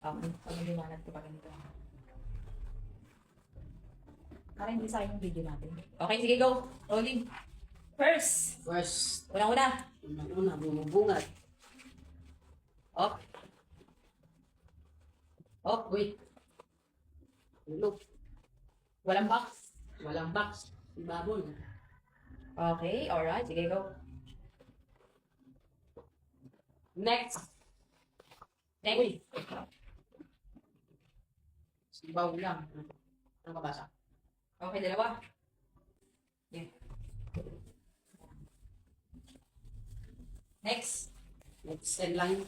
Okay, pag-iwanag ko pa ganito. Para hindi sa yung video natin. Okay, sige, go. Rolling. First. First, Unang-una. unang-una, bumubungat. Up. Up. Wait. Look, Walang box. walang box. Ibabol. Okay, alright. Sige, go. Next. Next. Uy. Sibaw lang. Ano kabasa? Okay, dalawa. Yeah. Next. Next and line.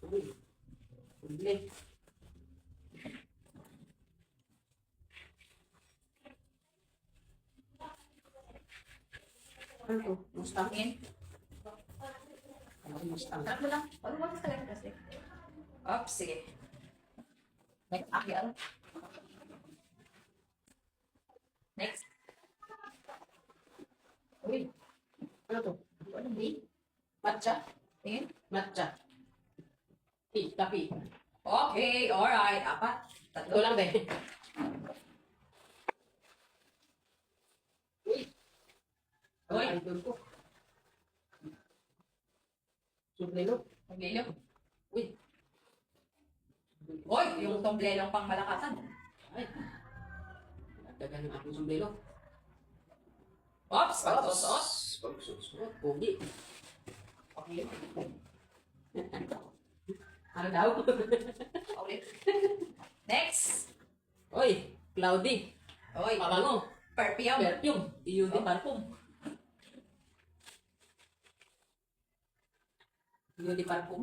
Uy. Uli. Ano to? Mustang? Tingin. Ano Mustang? Sarap mo lang. Ano mo sa talaga kasi? Up, sige. Next, akyal. Next. Uy, Ano to? ano ba? Matcha? Tingin. Matcha. Tea, tapi. Okay, alright. Apat. Ito Tatlo. lang din. Uy. Uy. Ang idol ko. Sublelo. Maglilo. Uy. Uy, yung tomblelong pang malakasan. Ay. Dagan ng aking sublelo. Ops, pagsusot. Pagsusot. Pogi. Okay. Ano daw? Ulit. Next. Oy, cloudy. Uy, Pabango. perfume. Perfume. Iyo di parfum. Iyo di parfum.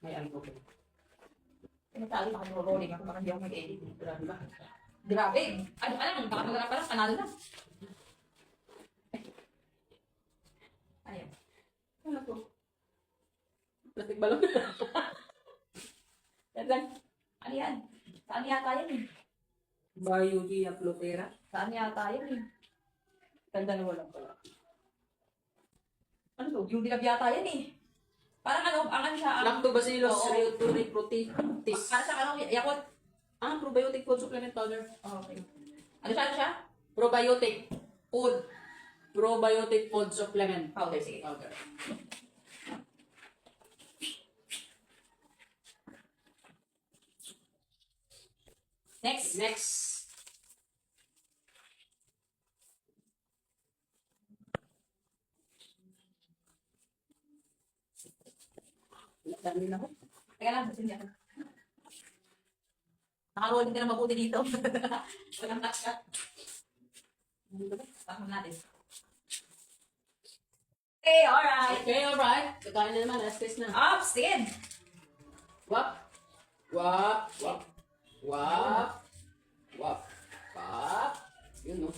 May alcohol. Tinatalo na kami rolling ako, baka hindi ako mag-edit. Grabe ba? Grabe. Ano ka lang, baka magharap pa lang, panalo na. Ayan. Ano to? Plastic balon. Yan lang. Ano yan? Saan yata yan eh? Biodia Plotera. Saan yata yan eh? Ganda na walang pala. Ano to? Yung dilab yata yan eh. Parang ano, ang ano siya, ang... Lactobacillus Oo. reuteri-protitis. Para sa ano, yakot. Ah, probiotic food supplement powder. Okay. Ano siya, ano siya? Probiotic food. Probiotic food supplement Powder, sige. powder. Next. Next. Dami na ho. Teka lang, kasi ako. Nakarolling ka na mabuti dito. Walang cut-cut. Takot natin. Okay, alright. Okay, alright. Kakain na naman. Last test na. Up, stand. Wap. Wap. Wap. Wap. Wap. Wap. Yun, no?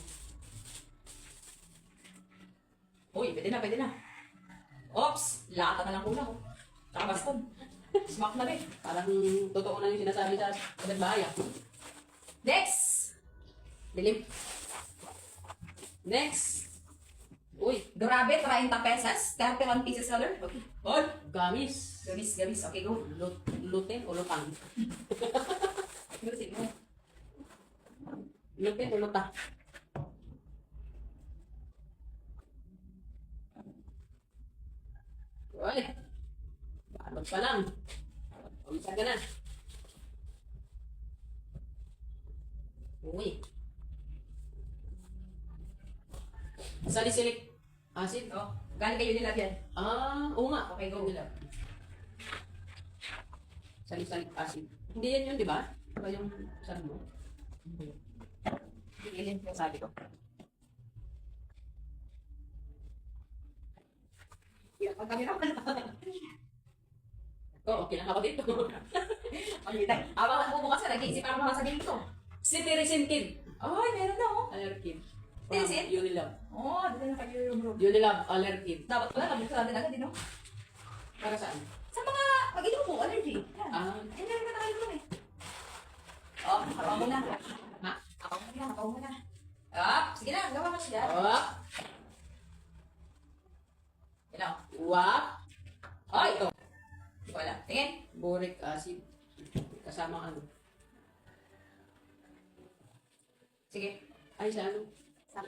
Uy, pwede na, pwede na. Ops, lata na lang kulang. Tsaka baston. Smack na rin. Parang totoo na yung sinasabi sa bahay. Next. Dilim. Next. Uy, Grabe, 30 pesos. 31 pieces color. Okay. Good. gamis. Gamis, gamis. Okay, go. Luten o lutang? Lutin mo. Luten o lutang? Uy, balot pa lang. Umisa ka na. Uy. Salicylic acid. Oh, galing kayo nila yan. Ah, oo nga. Okay, go. Nila. Salicylic acid. Hindi yan yun, di ba? Diba yung sabi mo? Tigilin yung sabi ko. Yeah, pag kami naman. Oo, okay lang ako dito. Pagkita. Habang nagbubukas na, nag-iisip ako mga sabihin ko. Cetirizine kid. Ay, meron na oh. Allerkid. Cetirizine? Unilab. Oh, dito na kayo yung room. Unilab allerkid. Dapat pala, nabuksan natin agad, no? Para saan? Sa mga pag-inom po, allergy. Yan. Ah, Eh, meron na tayo doon eh. Oh, ako muna. ha? Ako muna, ako muna. Sige na, gawa ka na dyan. Wap. Yan o. Wap. Ay! Ito. Wala. Tingin. Boric acid. Kasama ano? Sige. Ay, sa ano? Sa.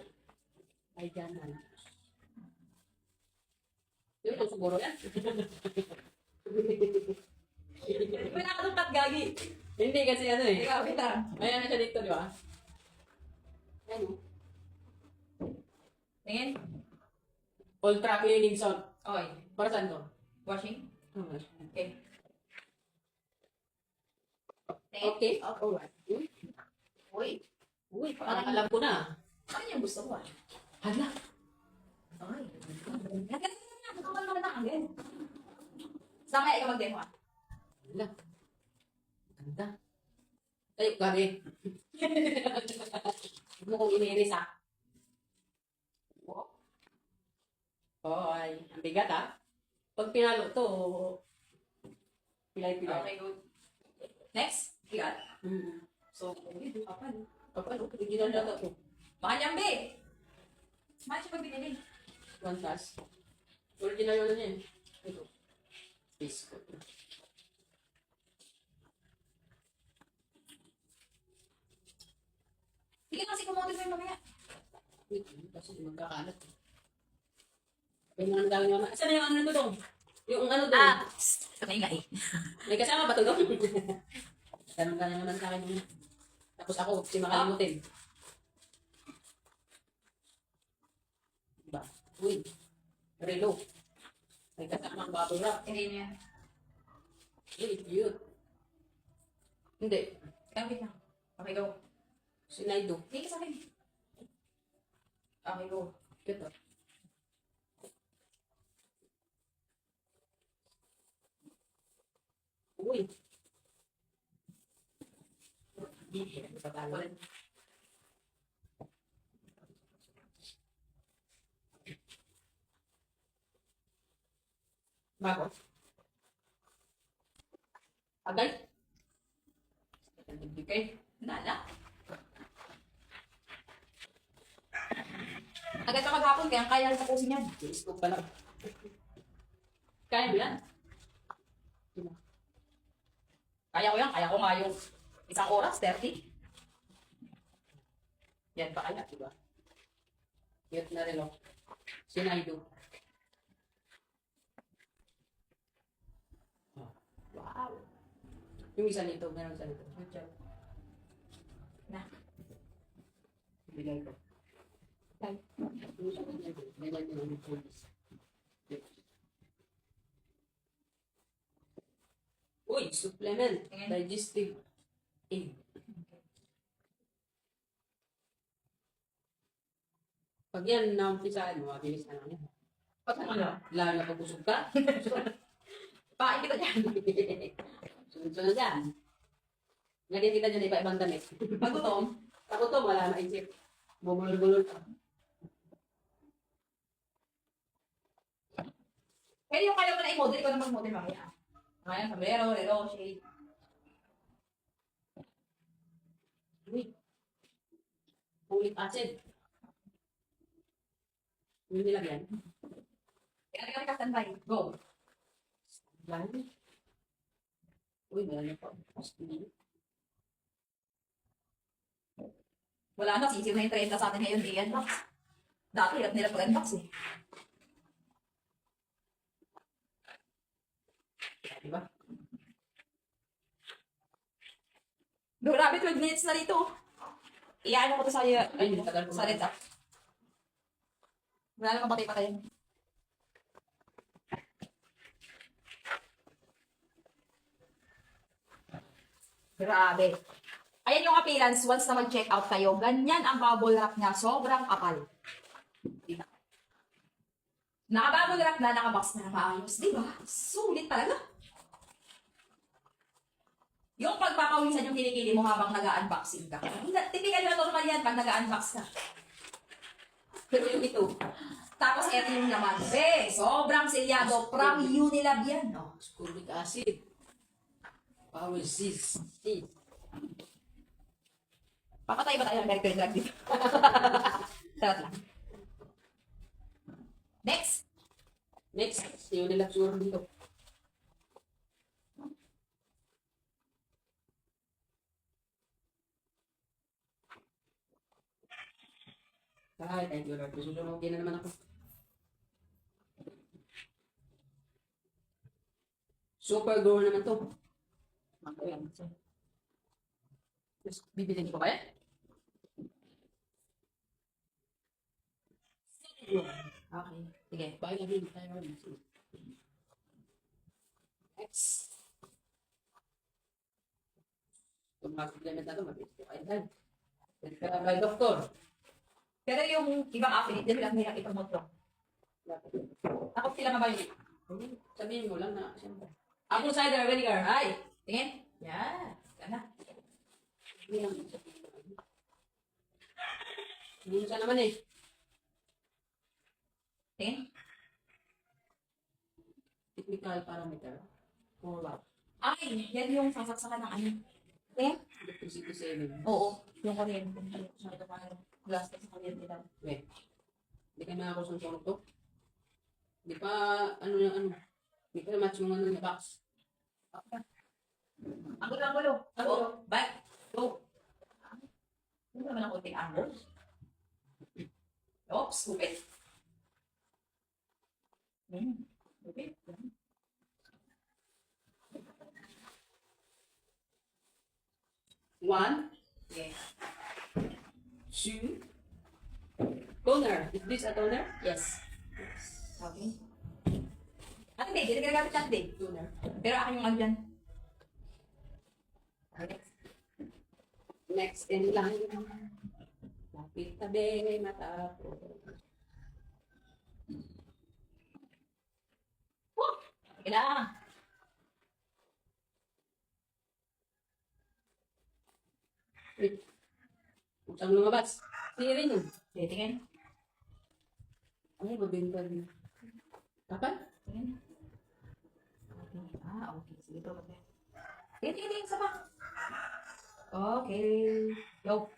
Ay, dyan. Ano? Yun, ito siguro yan. Wala ka nung gagi. Hindi kasi ano eh. Ikaw, kita. Ayan na siya dito, di ba? Ano? Tingin. Ultra cleaning salt. Okay. Para saan to? Washing. Okay. Tingin. Okay. Alright. Uy. Uy, parang alam ko na. Ano yung gusto mo? Hala. Ay. Nagkaroon naman na agad. Sama ikaw mag-demo ah. Hala. Ganda. Ay, kari. Huwag mo kong iniinis ah. Wow. Ay, ang bigat ah. Pag pinalo to, pilay-pilay. Okay, good. Next. Bigat. So, Uy, kapal. kapag original na to. Mahal yan, be. Mahal siya pag binili. One plus. Original yun niya eh. Ito. Biscuit. Sige kasi kumotin mo yung mamaya. Wait, kasi magkakalat. Yung mga galing naman. Saan na yung ano doon? Yung ano doon? Okay nga eh. May kasama ba ito doon? Tanong ka na naman sa akin yun. Tapos ako, si makalimutin. Diba? Uy. Relo. May kasama ang bubble wrap. Hindi niya. Uy, cute. Hindi. Kaya lang. Okay, go. Sinaydo. Hindi ka sa akin. Okay, go. Cute ah. Uy. Patalan. Bago. Agay. Okay. Nala. Agad ka maghapon, kaya kaya tapusin yan. Facebook pa lang. Kaya mo yan? Kaya ko yan. Kaya ko nga yung isang oras, 30. Yan pa kaya. Diba? Cute na rin, oh. Sinaydo. Wow. Yung isa nito, meron isa nito. Good job. Na. Bigay ko. Tay. Ganyan din ang police. Uy, supplement. Tingin. Digestive aid. Pag yan naumpisaan mo, mabilis na lang yan. Pag ano? Lalo na pag busog ka. Pain kita dyan. Sunod-sunod yan. Lagyan kita dyan iba-ibang damit. Pag gutom. Ako to, wala maisip. Bumulol-bulol ka. Pero yung kaya mo na i-model, ikaw na mag-model mamaya. Ngayon, sombrero, relo, shade. Uy. Folic acid. Yung nilagyan. Kaya ka standby. Go. Lan. Uy, wala na pa. Wala na, sisiw na yung 30 sa atin ngayon, i-unbox. Dati, hirap nila pag-unbox eh. Diba? Grabe, 12 minutes na dito. Iyan ko to sa Ay, tagal ko sa red up. Wala namang patay-patay. Grabe. Ayan yung appearance once na mag-check out kayo. Ganyan ang bubble wrap niya. Sobrang kapal. Diba? Naka-bubble wrap na, naka-box na maayos. Diba? Sulit talaga. Yung pagpapawisan yung kinikili mo habang nag-unboxing ka. Typical na normal yan pag nag-unbox ka. Pero yung ito. Tapos eto yung laman. Sobrang selyado. From Unilab yan. No? Ascorbic acid. Power seeds. Papatay ba tayo ng mercury drug dito? Sarap lang. Next. Next, yung nila siguro dito. Ay, thank you Lord. Susunogin na naman ako. Super grower naman to. Ako yan. Mas bibilin ko kaya? Okay. Sige. Bakit na bilhin tayo? Next. Kung mga supplement na to, mabilis ko kayo dahil. Pero kay doktor. Pero yung ibang affiliate, dito lang nilang ipamot to. Ako sila mabayo. Sabihin mo lang na, siyempre. Apple cider vinegar. Ay! Tingin. Yan. Gana. Minsan naman eh. Tingin. Technical parameter. Or what? Ay, yan yung sasaksakan ng ano. Tingin. Electricity saving. Oo. Yung kuryente. Ito pa ano. Glass sa kuryente daw. Wait. Hindi ka nakakasusunod to? Hindi pa, ano yung ano? Hindi ka match yung ano yung box. Angulo, angulo. Angulo. Back. Go. Ano naman ang kunting angle? Oops, stupid. Stupid. One, Okay. two, toner. Is this a toner? Yes. Okay. At hindi, hindi ginagamit natin din. Toner. Pero akin yung ano dyan. Okay. Next in line. Lapit tabi, mata po. Kailangan. Wait. Kung saan lumabas? Sirin yun. Okay, tingin. Ay, mabenta din. Kapan? Tingin. Okay. Ah, okay. Sige, ito. Tingin, tingin, tingin. Isa pa. Okay. Go.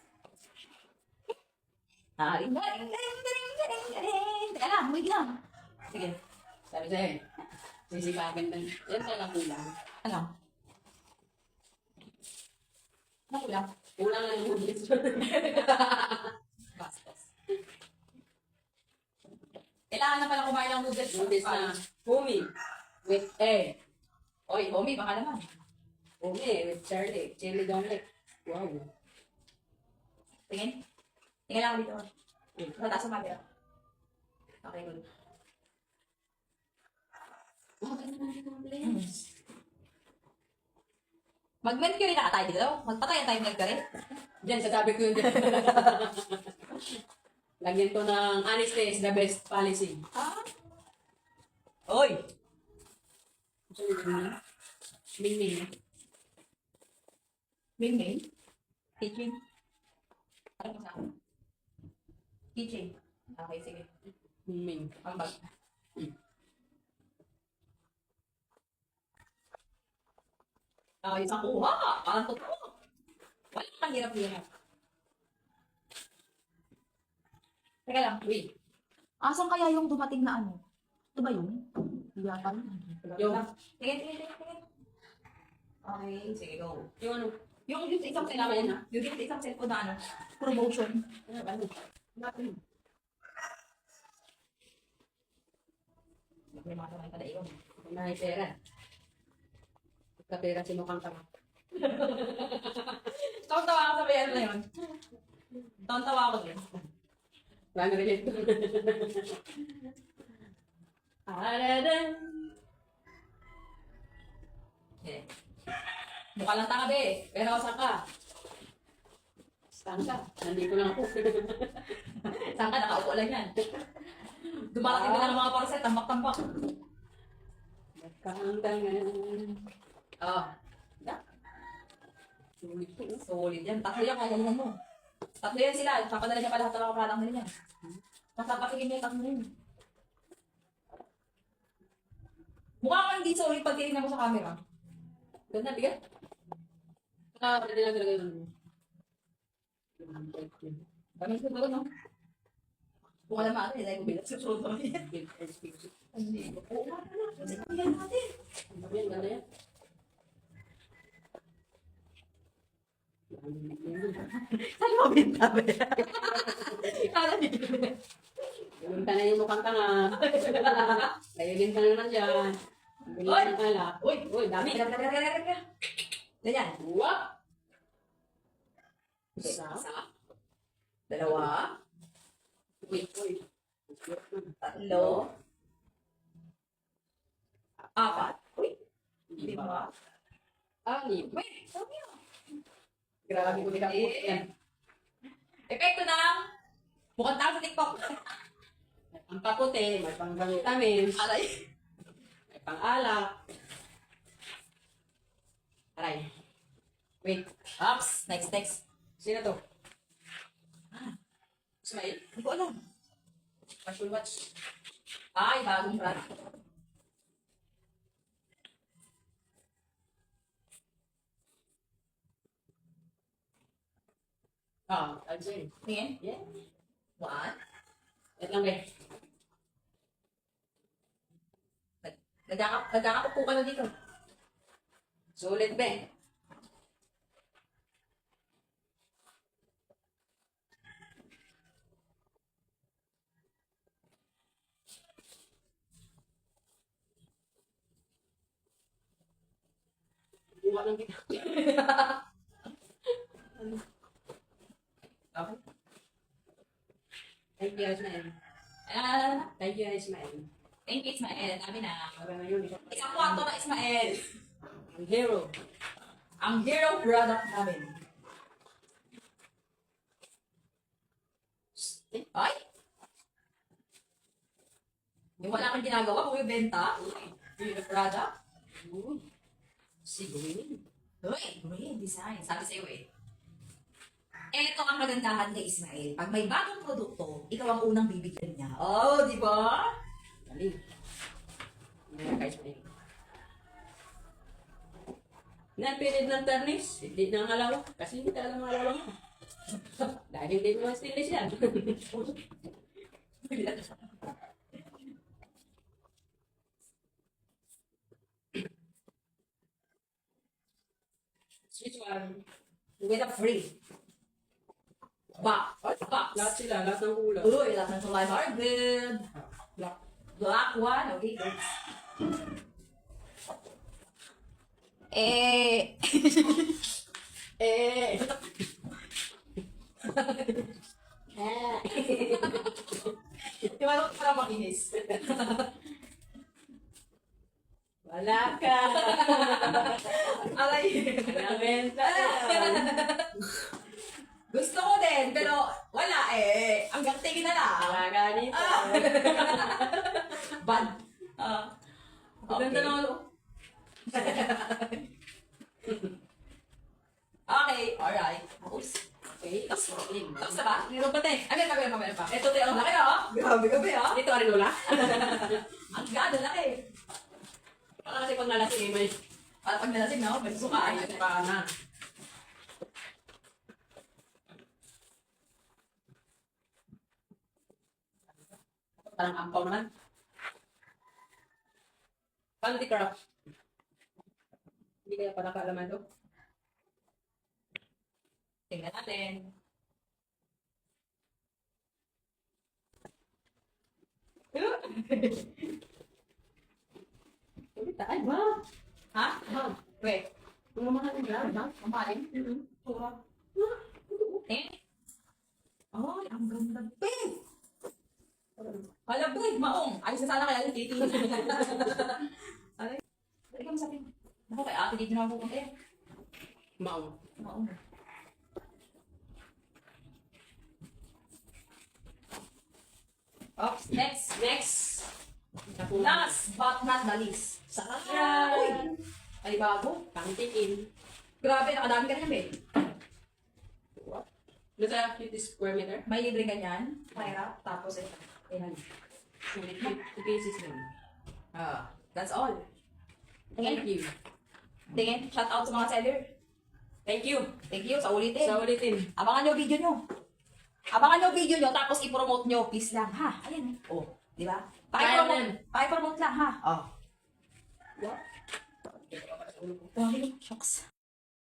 Ah, galing, galing, galing, galing, galing. Teka lang, wait lang. Sige. Sabi sa'yo eh. Sisipagin lang. Yan talaga kulang. Ano? Ano kulang? Kulang lang yung bilis. Bastos. Kailangan na pala kumain ng noodles. Notice na. Humi. With egg. Oy, homie, baka naman. Humi with Charlie. Chili garlic. Wow. Tingin. Tingin lang ako dito. Mataas ang camera. Okay, good. Bakit naman dito mabilis? Mag-mercury na ka tayo dito. Magpatayan tayo mercury. Diyan, sa tabi ko yun dyan. Lagyan ko ng honesty is the best policy. Ah? Oy! Gusto mo yun? Ming-ming. Ming-ming? Teaching? Ano mo sa akin? Teaching. Okay, sige. Ming-ming. Ang bag. Okay, isang kuha. Parang totoo. Wala kang hirap-hirap. Teka lang. Wait. Asan kaya yung dumating na ano? Ito ba yun? Hindi yata yun. Yung, Tingin, tingin, tingin, tingin. Okay, sige, go. yung ano? Yung sa isang Kailangan cellphone, yan, ha? yung sa isang cellphone na ano, promotion. Ano ba? Ano? May mga kamay pala yun. May pera. Pagka-pera, sinukhang ka. Tawa-tawa ako sa bayan na yun. Tawa-tawa ako din. Wala na rin ito. Aradan. Okay. Mukha lang tanga be. Pero saan ka? Saan ka? Nandito lang ako. Saan ka? Nakaupo lang yan. Dumarating ka na ng mga parcel. Tambak-tambak. Nagkakantangan. Ah. Yeah. Sulit ko. Solid yan. Tatlo yan. Kagalingan mo. Tatlo yan sila. Papadala niya pa lahat ng mga product nila yan. Masapatigin niya yung tatlo yun. Mukha kang hindi solid pag tinignan mo sa camera. Ganda, bigat. Pwede na talaga yun. Kami ko doon, no? Kung alam natin, dahil ko bilang susunod naman yan. Hindi ko. Oo nga na. Kasi kaya natin. Ganda yan. Saan mo binta ba yan? Kala niyo. Gawin ka na yung mukhang tanga. Layunin ka na naman dyan. Bili Oy! ng alak. Uy! Uy, dami. Teka. Ganyan. Wap! Isa. Dalawa. Uy. Tatlo. Apat. Uy! Lima. Anim. Wait! Sabi mo. Grabe ko nila po yan. Epekto ng mukhang tao sa TikTok. Ang paputi, may pang-vitamins, Alay. may pang-alak. Aray. Wait. Ops. Next. Sino to? Ismail? Hindi ko alam. Casual watch. Ay, bagong brand. I'd say. Tingin. Yeah. One. Wait lang, be. Nagkakapupo ka na dito. Sulit, be. Buka lang kita. Okay. Thank you, Ismael. Thank you, Ismael. Thank you, Ismael. Dami na. Para na yun. Isang kwarto na, Ismael. Ang hero. Ang hero product namin. Ay! Yung wala kang ginagawa, kung yung benta, hero product. Uy. Sigurin. Uy, green design. Sabi sa'yo eh. Ito ang kagandahan kay Ismael. Pag may bagong produkto, ikaw ang unang bibigyan niya. Oh, di ba? Galing. Ngayon kay Ismael. Napilid ng tarnis, hindi na ngalaw. Kasi hindi talaga ngalaw mo. Dahil hindi mo stainless yan. Which one? With a free. Box. Box. Lahat sila, lahat ng kulay. Uy, lahat ng kulay are good. Black. Black one, okay, good. Eh. Eh! Di ba naman para makinis? Wala ka! Alay. Nabenta! Gusto ko din, pero wala eh. Hanggang tingin na lang. Wala ka dito. Bad. Ganda naman ako. Okay, alright. Oops. Okay, tapos ring. Tapos na ba? Meron pa tayo. Ay, meron pa. Ito tayo, ang laki ah. Grabe ah. Dito ka rin wala? Ang ganda laki. Para kasi pag nalasing may Para pag nalasing na ako, may sukaan. ayos pa na. Parang ampaw naman. Paano di craft? Hindi kaya pala kaalaman to? Tingnan natin. Ulit ay ba? Ha? Ha? Wait. Mga mahal ng grab, ha? Kumain? Tura. Eh? Ay, ang ganda. Babe! Hala, babe, maong. Ayos na sana kaya yung titi. Alay. Dali ka masapin. Naku, kay ate dito na ako pupunta yan. Maong. Maong. Oops, next. Last but not the least. Sarap. Uy! Ay, bago. Pangtikin. Grabe, nakadami ka na, babe. Doon sa 50 square meter? May libre ganyan. Mahirap. Tapos ito. Ayan. Sulit 50 pieces lang. That's all. Thank you. Tingin, shout out sa mga seller. Thank you. Thank you, sa ulitin. Sa ulitin. Abangan nyo video nyo. Abangan nyo video nyo, tapos i-promote nyo. Please lang, ha? Ayan. Oh, di ba? Kaya Paki-promote lang, ha? Oh. What? Shucks.